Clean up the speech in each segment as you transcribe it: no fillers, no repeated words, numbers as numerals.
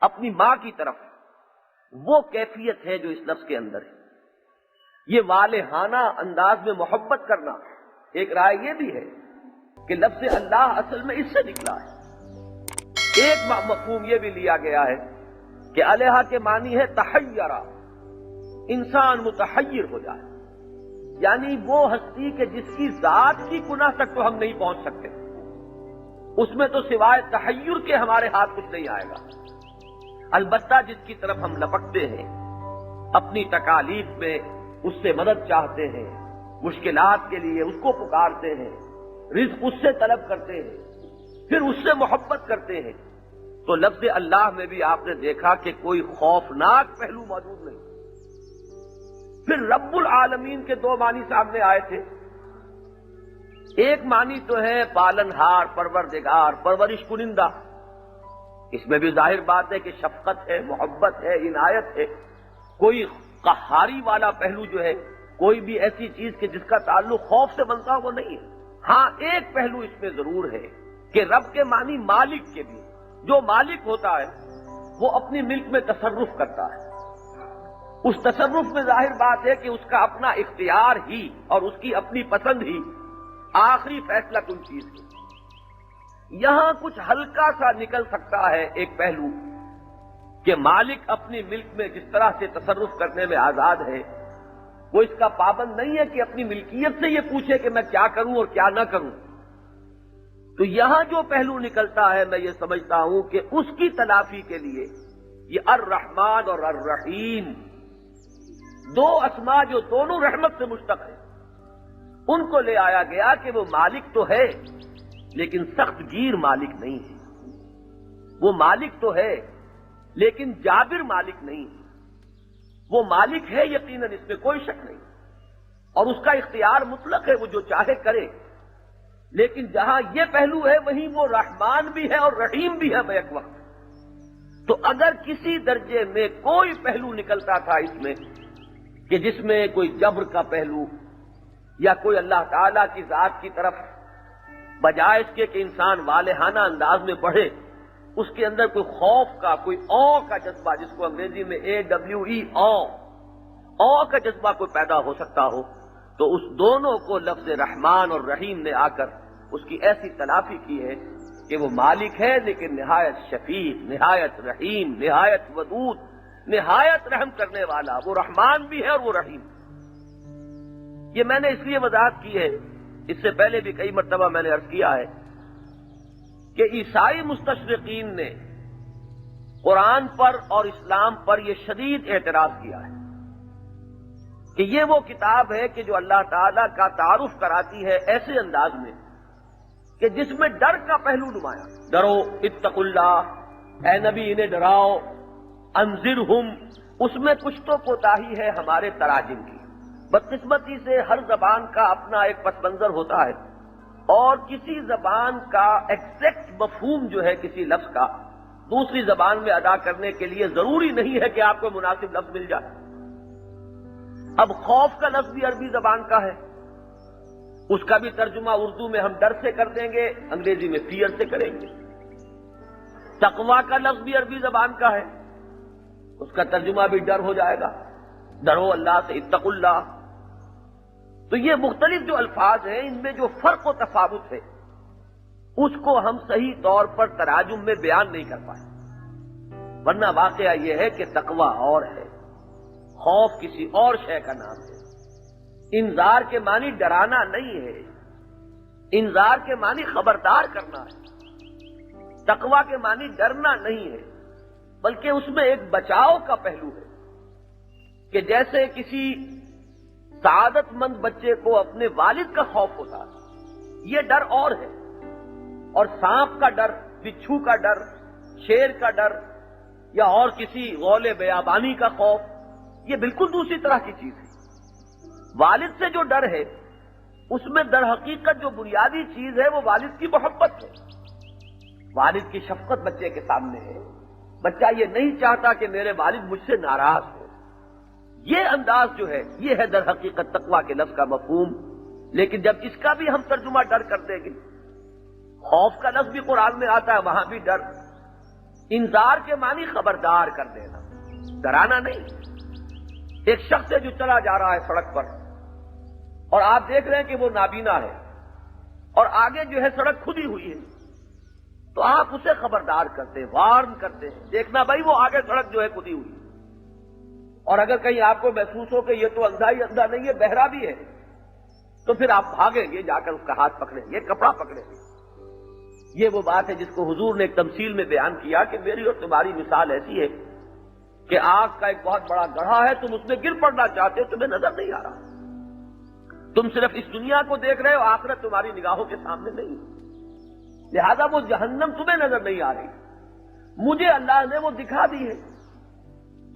اپنی ماں کی طرف، وہ کیفیت ہے جو اس لفظ کے اندر ہے۔ یہ والہانہ انداز میں محبت کرنا، ایک رائے یہ بھی ہے کہ لفظ اللہ اصل میں اس سے نکلا ہے۔ ایک مفہوم یہ بھی لیا گیا ہے کہ الہ کے معنی ہے تحیرہ، انسان متحیر ہو جائے، یعنی وہ ہستی کہ جس کی ذات کی کنہ تک تو ہم نہیں پہنچ سکتے، اس میں تو سوائے تحیر کے ہمارے ہاتھ کچھ نہیں آئے گا۔ البتہ جس کی طرف ہم لپکتے ہیں، اپنی تکالیف میں اس سے مدد چاہتے ہیں، مشکلات کے لیے اس کو پکارتے ہیں، رزق اس سے طلب کرتے ہیں، پھر اس سے محبت کرتے ہیں، تو لفظ اللہ میں بھی آپ نے دیکھا کہ کوئی خوفناک پہلو موجود نہیں۔ پھر رب العالمین کے دو معنی سامنے آئے تھے۔ ایک معنی تو ہے پالنہار، پروردگار، پرورش کنندہ، اس میں بھی ظاہر بات ہے کہ شفقت ہے، محبت ہے، عنایت ہے، کوئی قہاری والا پہلو جو ہے، کوئی بھی ایسی چیز کہ جس کا تعلق خوف سے بنتا ہو وہ نہیں ہے۔ ہاں ایک پہلو اس میں ضرور ہے کہ رب کے معنی مالک کے بھی، جو مالک ہوتا ہے وہ اپنی ملک میں تصرف کرتا ہے، اس تصرف میں ظاہر بات ہے کہ اس کا اپنا اختیار ہی اور اس کی اپنی پسند ہی آخری فیصلہ کن چیز ہے۔ یہاں کچھ ہلکا سا نکل سکتا ہے ایک پہلو کہ مالک اپنی ملک میں جس طرح سے تصرف کرنے میں آزاد ہے، وہ اس کا پابند نہیں ہے کہ اپنی ملکیت سے یہ پوچھے کہ میں کیا کروں اور کیا نہ کروں۔ تو یہاں جو پہلو نکلتا ہے، میں یہ سمجھتا ہوں کہ اس کی تلافی کے لیے یہ الرحمن اور الرحیم، دو اسما جو دونوں رحمت سے مشتق ہیں، ان کو لے آیا گیا کہ وہ مالک تو ہے لیکن سخت گیر مالک نہیں ہے، وہ مالک تو ہے لیکن جابر مالک نہیں ہے، وہ مالک ہے یقیناً، اس میں کوئی شک نہیں، اور اس کا اختیار مطلق ہے، وہ جو چاہے کرے، لیکن جہاں یہ پہلو ہے وہیں وہ رحمان بھی ہے اور رحیم بھی ہے بیک وقت۔ تو اگر کسی درجے میں کوئی پہلو نکلتا تھا اس میں کہ جس میں کوئی جبر کا پہلو یا کوئی اللہ تعالی کی ذات کی طرف بجائے اس کے کہ انسان والہانہ انداز میں پڑھے، اس کے اندر کوئی خوف کا، کوئی او کا جذبہ، جس کو انگریزی میں AWE او کا جذبہ کوئی پیدا ہو سکتا ہو، تو اس دونوں کو لفظ رحمان اور رحیم نے آ کر اس کی ایسی تلافی کی ہے کہ وہ مالک ہے لیکن نہایت شفیق، نہایت رحیم، نہایت ودود، نہایت رحم کرنے والا، وہ رحمان بھی ہے اور وہ رحیم۔ یہ میں نے اس لیے وضاحت کی ہے، اس سے پہلے بھی کئی مرتبہ میں نے عرض کیا ہے کہ عیسائی مستشرقین نے قرآن پر اور اسلام پر یہ شدید اعتراض کیا ہے کہ یہ وہ کتاب ہے کہ جو اللہ تعالیٰ کا تعارف کراتی ہے ایسے انداز میں کہ جس میں ڈر کا پہلو نمایاں، ڈرو، اتقوا اللہ، اے نبی انہیں ڈراؤ، انذرہم، اس میں کچھ تو کوتاہی ہے ہمارے تراجم کی۔ بدقسمتی سے ہر زبان کا اپنا ایک پس منظر ہوتا ہے، اور کسی زبان کا ایگزیکٹ مفہوم جو ہے کسی لفظ کا دوسری زبان میں ادا کرنے کے لیے ضروری نہیں ہے کہ آپ کو مناسب لفظ مل جائے۔ اب خوف کا لفظ بھی عربی زبان کا ہے، اس کا بھی ترجمہ اردو میں ہم ڈر سے کر دیں گے، انگریزی میں فیئر سے کریں گے۔ تقویٰ کا لفظ بھی عربی زبان کا ہے، اس کا ترجمہ بھی ڈر ہو جائے گا، ڈرو اللہ سے، اتقوا اللہ۔ تو یہ مختلف جو الفاظ ہیں ان میں جو فرق و تفاوت ہے اس کو ہم صحیح طور پر تراجم میں بیان نہیں کر پائے، ورنہ واقعہ یہ ہے کہ تقویٰ اور ہے، خوف کسی اور شے کا نام ہے۔ انذار کے معنی ڈرانا نہیں ہے، انذار کے معنی خبردار کرنا ہے، تقویٰ کے معنی ڈرنا نہیں ہے، بلکہ اس میں ایک بچاؤ کا پہلو ہے کہ جیسے کسی سعادت مند بچے کو اپنے والد کا خوف ہوتا ہے، یہ ڈر اور ہے، اور سانپ کا ڈر، بچھو کا ڈر، شیر کا ڈر یا اور کسی غول بیابانی کا خوف، یہ بالکل دوسری طرح کی چیز ہے۔ والد سے جو ڈر ہے اس میں در حقیقت جو بنیادی چیز ہے وہ والد کی محبت ہے، والد کی شفقت بچے کے سامنے ہے، بچہ یہ نہیں چاہتا کہ میرے والد مجھ سے ناراض ہو۔ یہ انداز جو ہے یہ ہے در حقیقت تقویٰ کے لفظ کا مفہوم۔ لیکن جب اس کا بھی ہم ترجمہ ڈر کر دیں گے، خوف کا لفظ بھی قرآن میں آتا ہے، وہاں بھی ڈر، انذار کے معنی خبردار کر دینا، ڈرانا نہیں۔ ایک شخص ہے جو چلا جا رہا ہے سڑک پر اور آپ دیکھ رہے ہیں کہ وہ نابینا ہے اور آگے جو ہے سڑک کھدی ہوئی ہے، تو آپ اسے خبردار کرتے ہیں، وارن کرتے ہیں، دیکھنا بھائی وہ آگے سڑک جو ہے کھدی ہوئی ہے۔ اور اگر کہیں آپ کو محسوس ہو کہ یہ تو اندھا ہی اندھا نہیں ہے، بہرا بھی ہے، تو پھر آپ بھاگیں گے، جا کر اس کا ہاتھ پکڑیں گے، کپڑا پکڑیں گے۔ یہ وہ بات ہے جس کو حضور نے ایک تمثیل میں بیان کیا کہ میری اور تمہاری مثال ایسی ہے کہ آگ کا ایک بہت بڑا گڑھا ہے، تم اس میں گر پڑنا چاہتے ہو، تمہیں نظر نہیں آ رہا، تم صرف اس دنیا کو دیکھ رہے ہو، آخرت تمہاری نگاہوں کے سامنے نہیں، لہذا وہ جہنم تمہیں نظر نہیں آ رہی، مجھے اللہ نے وہ دکھا دی ہے،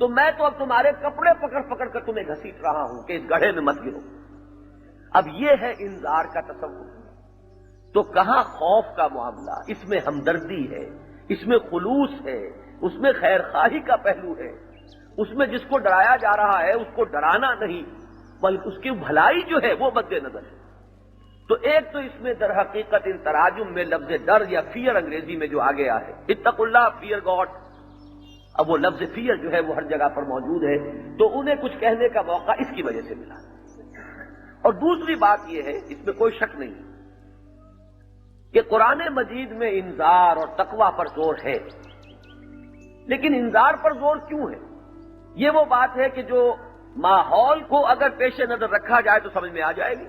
تو میں تو اب تمہارے کپڑے پکڑ پکڑ کر تمہیں گھسیٹ رہا ہوں کہ اس گڑھے میں مت گرو۔ اب یہ ہے انذار کا تصور۔ تو کہاں خوف کا معاملہ، اس میں ہمدردی ہے، اس میں خلوص ہے، اس میں خیر خواہی کا پہلو ہے، اس میں جس کو ڈرایا جا رہا ہے اس کو ڈرانا نہیں بلکہ اس کی بھلائی جو ہے وہ مد نظر ہے۔ تو ایک تو اس میں در حقیقت ان تراجم میں لفظ ڈر یا فیئر انگریزی میں جو آ گیا ہے، اتقوا اللہ فیئر گاڈ، اب وہ لفظ فیئر جو ہے وہ ہر جگہ پر موجود ہے، تو انہیں کچھ کہنے کا موقع اس کی وجہ سے ملا۔ اور دوسری بات یہ ہے، اس میں کوئی شک نہیں کہ قرآن مجید میں انذار اور تقویٰ پر زور ہے، لیکن انذار پر زور کیوں ہے؟ یہ وہ بات ہے کہ جو ماحول کو اگر پیش نظر رکھا جائے تو سمجھ میں آ جائے گی۔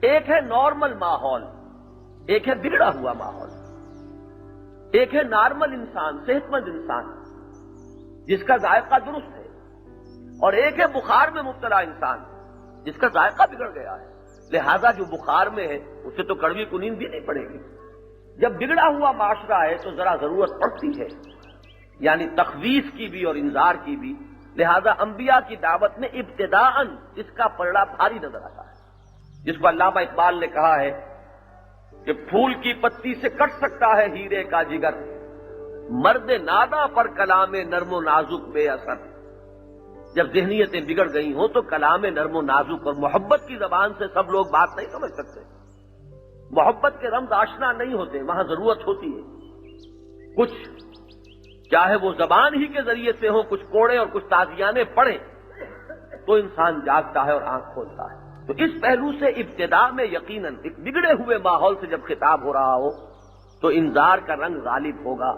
ایک ہے نارمل ماحول، ایک ہے بگڑا ہوا ماحول، ایک ہے نارمل انسان، صحت مند انسان جس کا ذائقہ درست ہے، اور ایک ہے بخار میں مبتلا انسان جس کا ذائقہ بگڑ گیا ہے، لہذا جو بخار میں ہے اسے تو کڑوی کو نیند بھی نہیں پڑے گی۔ جب بگڑا ہوا معاشرہ ہے تو ذرا ضرورت پڑتی ہے یعنی تخویف کی بھی اور انذار کی بھی، لہذا انبیاء کی دعوت میں ابتداءً اس کا پلڑا بھاری نظر آتا ہے، جس کو علامہ اقبال نے کہا ہے کہ پھول کی پتی سے کٹ سکتا ہے ہیرے کا جگر، مرد نادا پر کلام نرم و نازک بے اثر۔ جب ذہنیتیں بگڑ گئی ہوں تو کلام نرم و نازک اور محبت کی زبان سے سب لوگ بات نہیں سمجھ سکتے، محبت کے رمز آشنا نہیں ہوتے، وہاں ضرورت ہوتی ہے کچھ، چاہے وہ زبان ہی کے ذریعے سے ہو، کچھ کوڑے اور کچھ تازیانے پڑھیں تو انسان جاگتا ہے اور آنکھ کھولتا ہے۔ تو اس پہلو سے ابتدا میں یقیناً ایک بگڑے ہوئے ماحول سے جب خطاب ہو رہا ہو تو انذار کا رنگ غالب ہوگا،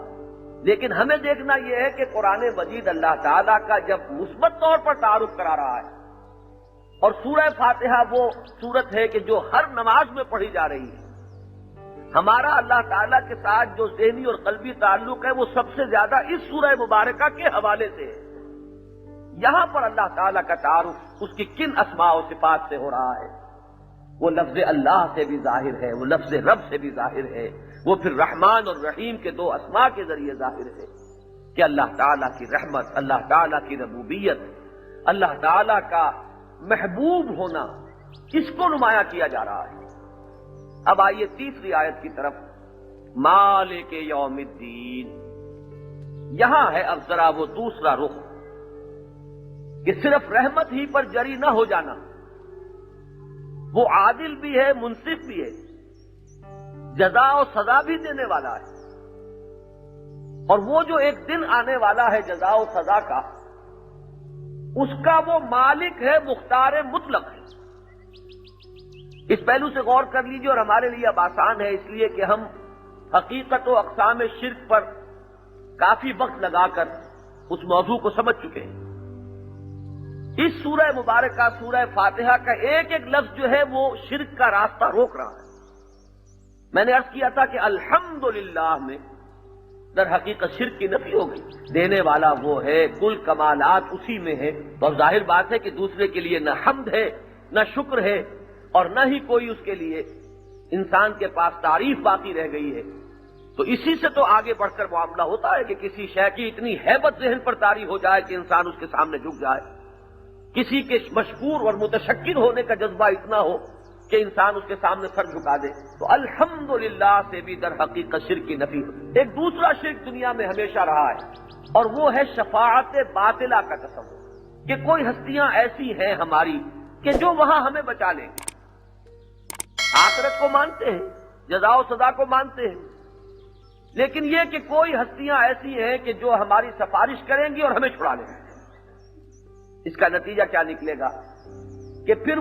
لیکن ہمیں دیکھنا یہ ہے کہ قرآن مجید اللہ تعالیٰ کا جب مثبت طور پر تعارف کرا رہا ہے، اور سورہ فاتحہ وہ سورت ہے کہ جو ہر نماز میں پڑھی جا رہی ہے، ہمارا اللہ تعالیٰ کے ساتھ جو ذہنی اور قلبی تعلق ہے وہ سب سے زیادہ اس سورہ مبارکہ کے حوالے سے ہے۔ یہاں پر اللہ تعالیٰ کا تعارف اس کی کن اسماء و صفات سے ہو رہا ہے، وہ لفظ اللہ سے بھی ظاہر ہے، وہ لفظ رب سے بھی ظاہر ہے، وہ پھر رحمان اور رحیم کے دو اسماء کے ذریعے ظاہر ہے کہ اللہ تعالیٰ کی رحمت، اللہ تعالیٰ کی ربوبیت، اللہ تعالیٰ کا محبوب ہونا، اس کو نمایاں کیا جا رہا ہے۔ اب آئیے تیسری آیت کی طرف، مالک یوم الدین، یہاں ہے اب ذرا وہ دوسرا رخ کہ صرف رحمت ہی پر جری نہ ہو جانا، وہ عادل بھی ہے، منصف بھی ہے، جزا و سزا بھی دینے والا ہے، اور وہ جو ایک دن آنے والا ہے جزا و سزا کا، اس کا وہ مالک ہے، مختار مطلق ہے۔ اس پہلو سے غور کر لیجیے، اور ہمارے لیے اب آسان ہے اس لیے کہ ہم حقیقت و اقسام شرک پر کافی وقت لگا کر اس موضوع کو سمجھ چکے ہیں۔ اس سورہ مبارکہ سورہ فاتحہ کا ایک ایک لفظ جو ہے وہ شرک کا راستہ روک رہا ہے۔ میں نے عرض کیا تھا کہ الحمدللہ میں در حقیقت شرک کی نفی ہو گئی، دینے والا وہ ہے، کل کمالات اسی میں ہے، اور ظاہر بات ہے کہ دوسرے کے لیے نہ حمد ہے نہ شکر ہے، اور نہ ہی کوئی اس کے لیے انسان کے پاس تعریف باقی رہ گئی ہے۔ تو اسی سے تو آگے بڑھ کر معاملہ ہوتا ہے کہ کسی شے کی اتنی ہیبت ذہن پر طاری ہو جائے کہ انسان اس کے سامنے جھک جائے، کسی کے مشکور اور متشکر ہونے کا جذبہ اتنا ہو کہ انسان اس کے سامنے سر جھکا دے۔ تو الحمدللہ سے بھی در حقیقت شرک کی نفی ہوتی۔ ایک دوسرا شرک دنیا میں ہمیشہ رہا ہے، اور وہ ہے شفاعت باطلہ کا تصور، کہ کوئی ہستیاں ایسی ہیں ہماری کہ جو وہاں ہمیں بچا لیں گے۔ آخرت کو مانتے ہیں، جزا و سزا کو مانتے ہیں، لیکن یہ کہ کوئی ہستیاں ایسی ہیں کہ جو ہماری سفارش کریں گی اور ہمیں چھڑا لیں گی، اس کا نتیجہ کیا نکلے گا کہ پھر